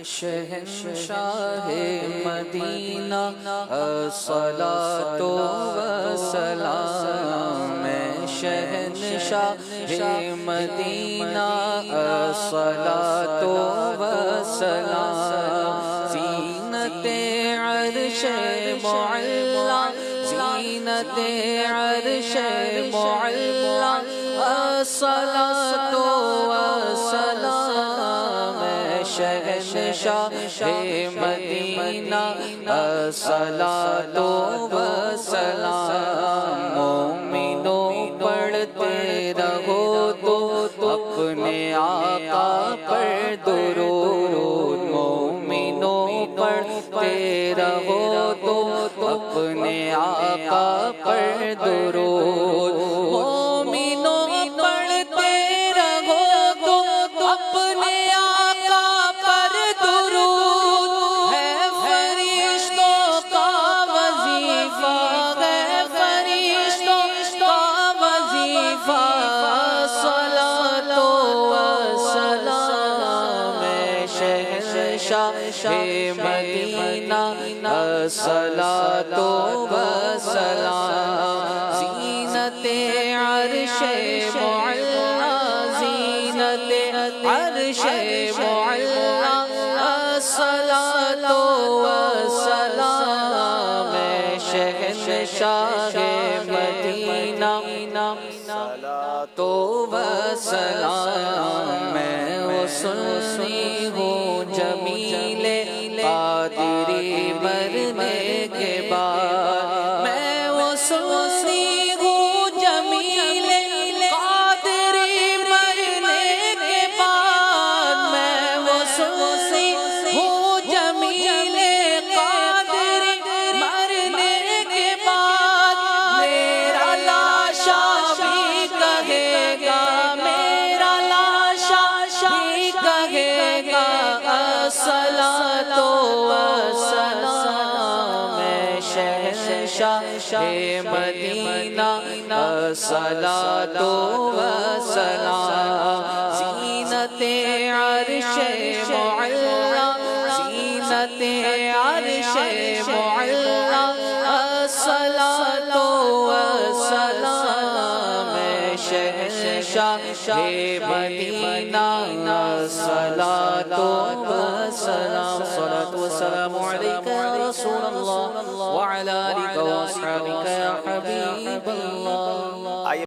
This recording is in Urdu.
شہنشاہ مدینہ الصلاۃ والسلام، شہنشاہ مدینہ الصلاۃ والسلام، زینت عرش معلا، زینت عرش معلا، الصلاۃ والسلام، شہنشاہ مدینہ الصلاۃ والسلام، مومنوں پڑھتے رہو تو اپنے آقا پر درود، مومنوں پڑھتے رہو تو اپنے آقا پر درود، مومنوں پڑھتے رہو تو اپنے آقا پر درود، ہے فرشتوں کا وظیفہ، ہے فرشتوں کا وظیفہ، صلاۃ والسلام، شہنشاہ مدینہ الصلاۃ والسلام، زینت عرش معلا، زینت عرش معلا، الصلاۃ والسلام، شہنشاہ مدینہ الصلاۃ والسلام، میں وہ سنی ہوں جمیل قادری مرنے کے بعد، میں وہ سنی ہوں جمیل قادری مرنے کے بعد، میں وہ سنی ہوں جمیل قادری مرنے کے بعد، میرا لاشا بھی کہے گا، میرا لاشا بھی کہے گا، الصلاۃ والسلام، شہنشاہ مدینہ الصلاۃ والسلام، زینت عرش معلا، زینت عرش معلا، الصلاۃ والسلام، شہنشاہ مدینہ الصلاۃ والسلام، صلاۃ والسلام علیک یا رسول اللہ وعلی آلک واصحابک یا حبیب اللہ۔